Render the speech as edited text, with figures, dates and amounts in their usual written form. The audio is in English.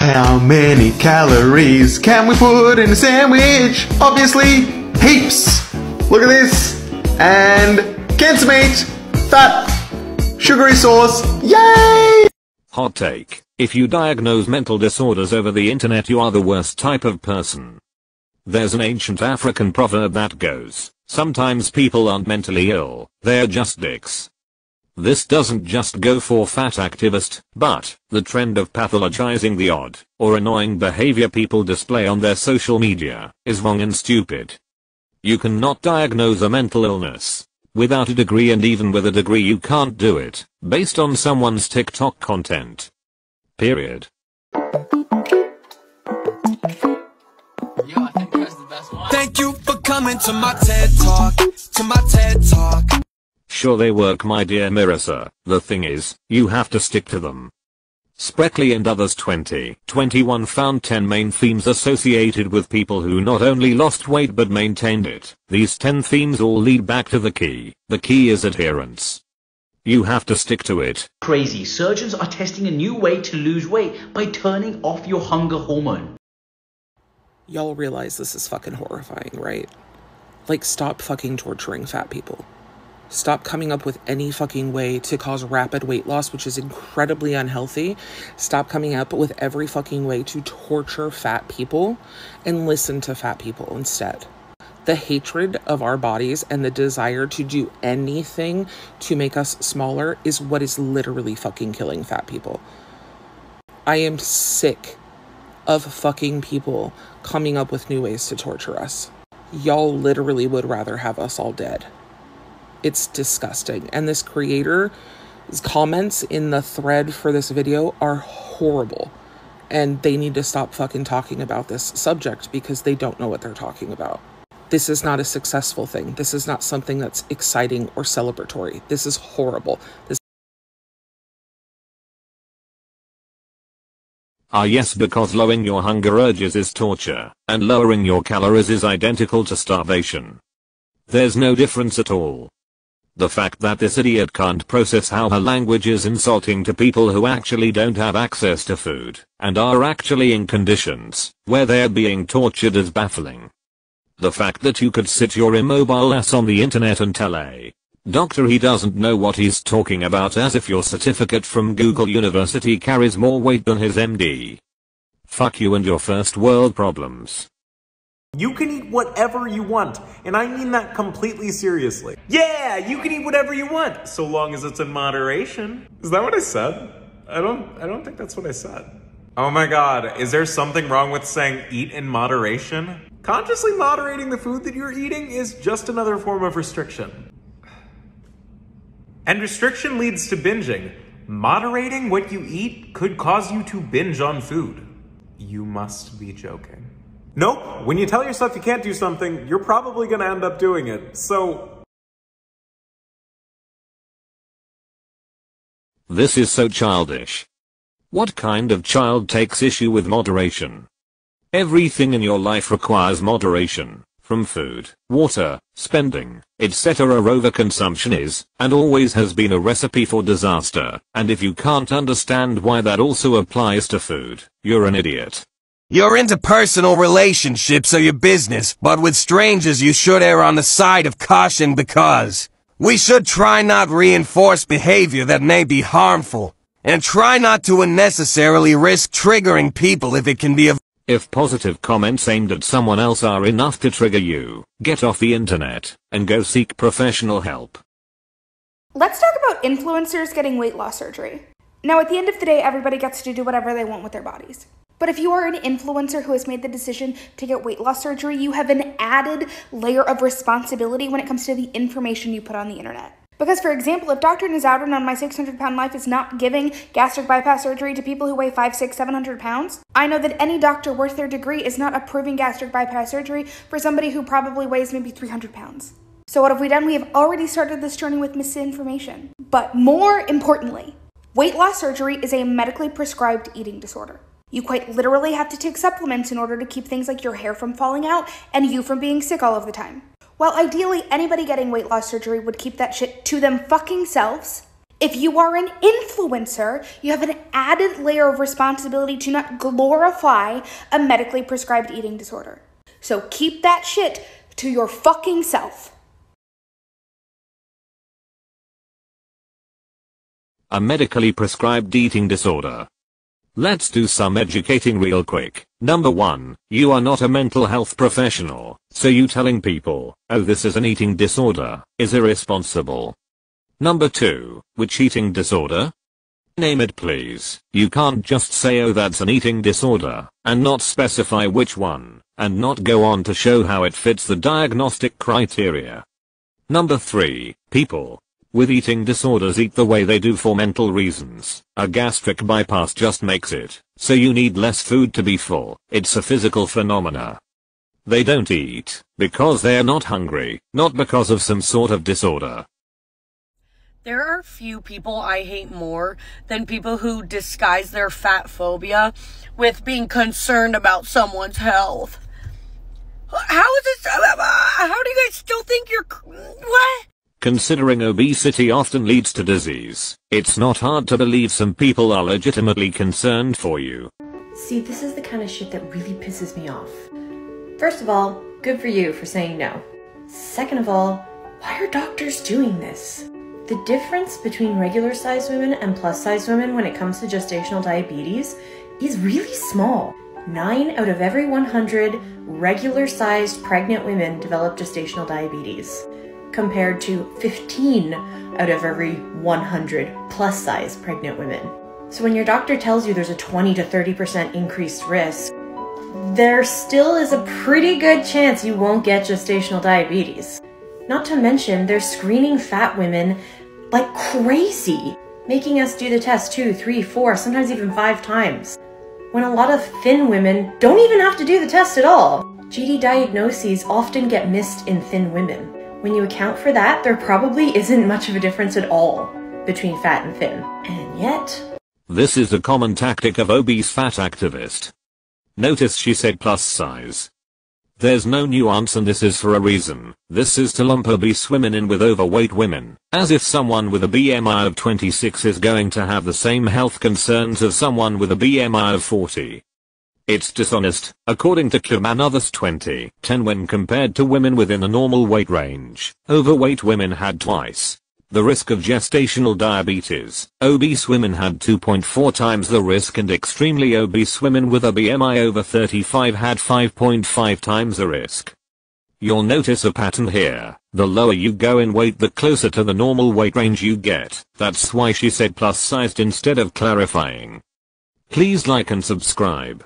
How many calories can we put in a sandwich? Obviously, heaps. Look at this. And consummate, fat, sugary sauce. Yay! Hot take. If you diagnose mental disorders over the internet, you are the worst type of person. There's an ancient African proverb that goes, sometimes people aren't mentally ill, they're just dicks. This doesn't just go for fat activists, but the trend of pathologizing the odd or annoying behavior people display on their social media is wrong and stupid. You cannot diagnose a mental illness without a degree, and even with a degree you can't do it based on someone's TikTok content. Period. Thank you for coming to my TED Talk, Sure they work, my dear Marissa. The thing is, you have to stick to them. Spreckley and others 2021 found 10 main themes associated with people who not only lost weight but maintained it. These 10 themes all lead back to the key. The key is adherence. You have to stick to it. Crazy. Surgeons are testing a new way to lose weight by turning off your hunger hormone. Y'all realize this is fucking horrifying, right? Like, stop fucking torturing fat people. Stop coming up with any fucking way to cause rapid weight loss, which is incredibly unhealthy. Stop coming up with every fucking way to torture fat people and listen to fat people instead. The hatred of our bodies and the desire to do anything to make us smaller is what is literally fucking killing fat people. I am sick of fucking people coming up with new ways to torture us. Y'all literally would rather have us all dead. It's disgusting. And this creator's comments in the thread for this video are horrible. And they need to stop fucking talking about this subject because they don't know what they're talking about. This is not a successful thing. This is not something that's exciting or celebratory. This is horrible. Yes, because lowering your hunger urges is torture, and lowering your calories is identical to starvation. There's no difference at all. The fact that this idiot can't process how her language is insulting to people who actually don't have access to food, and are actually in conditions where they're being tortured is baffling. The fact that you could sit your immobile ass on the internet and tell a doctor he doesn't know what he's talking about as if your certificate from Google University carries more weight than his MD. Fuck you and your first world problems. You can eat whatever you want, and I mean that completely seriously. Yeah, you can eat whatever you want, so long as it's in moderation. Is that what I said? I don't think that's what I said. Oh my god, is there something wrong with saying eat in moderation? Consciously moderating the food that you're eating is just another form of restriction. And restriction leads to binging. Moderating what you eat could cause you to binge on food. You must be joking. Nope, when you tell yourself you can't do something, you're probably gonna end up doing it, so... This is so childish. What kind of child takes issue with moderation? Everything in your life requires moderation, from food, water, spending, etc. Overconsumption is, and always has been, a recipe for disaster, and if you can't understand why that also applies to food, you're an idiot. You're into personal relationships or your business, but with strangers you should err on the side of caution because we should try not reinforce behavior that may be harmful, and try not to unnecessarily risk triggering people if it can be avoided. If positive comments aimed at someone else are enough to trigger you, get off the internet and go seek professional help. Let's talk about influencers getting weight loss surgery. Now, at the end of the day, everybody gets to do whatever they want with their bodies. But if you are an influencer who has made the decision to get weight loss surgery, you have an added layer of responsibility when it comes to the information you put on the internet. Because, for example, if Dr. Nazardin on My 600-Pound Life is not giving gastric bypass surgery to people who weigh 5, 6, 700 pounds, I know that any doctor worth their degree is not approving gastric bypass surgery for somebody who probably weighs maybe 300 pounds. So what have we done? We have already started this journey with misinformation. But more importantly, weight loss surgery is a medically prescribed eating disorder. You quite literally have to take supplements in order to keep things like your hair from falling out and you from being sick all of the time. While ideally anybody getting weight loss surgery would keep that shit to them fucking selves, If you are an influencer, you have an added layer of responsibility to not glorify a medically prescribed eating disorder. So keep that shit to your fucking self. A medically prescribed eating disorder. Let's do some educating real quick. Number 1, you are not a mental health professional, so you telling people, oh this is an eating disorder, is irresponsible. Number 2, which eating disorder? Name it please. You can't just say oh that's an eating disorder, and not specify which one, and not go on to show how it fits the diagnostic criteria. Number 3, people with eating disorders eat the way they do for mental reasons. A gastric bypass just makes it so you need less food to be full. It's a physical phenomena. They don't eat because they're not hungry, not because of some sort of disorder. There are few people I hate more than people who disguise their fat phobia with being concerned about someone's health. How is this? How do you guys still think you're... What? Considering obesity often leads to disease, it's not hard to believe some people are legitimately concerned for you. See, this is the kind of shit that really pisses me off. First of all, good for you for saying no. Second of all, why are doctors doing this? The difference between regular-sized women and plus-sized women when it comes to gestational diabetes is really small. 9 out of every 100 regular-sized pregnant women develop gestational diabetes, compared to 15 out of every 100 plus-size pregnant women. So when your doctor tells you there's a 20 to 30% increased risk, there still is a pretty good chance you won't get gestational diabetes. Not to mention, they're screening fat women like crazy, making us do the test 2, 3, 4, sometimes even 5 times, when a lot of thin women don't even have to do the test at all. GD diagnoses often get missed in thin women. When you account for that, there probably isn't much of a difference at all between fat and thin. And yet... This is a common tactic of obese fat activist. Notice she said plus size. There's no nuance and this is for a reason. This is to lump obese women in with overweight women, as if someone with a BMI of 26 is going to have the same health concerns as someone with a BMI of 40. It's dishonest, according to Kluman 2010 when compared to women within a normal weight range. Overweight women had twice the risk of gestational diabetes. Obese women had 2.4 times the risk and extremely obese women with a BMI over 35 had 5.5 times the risk. You'll notice a pattern here. The lower you go in weight, the closer to the normal weight range you get. That's why she said plus sized instead of clarifying. Please like and subscribe.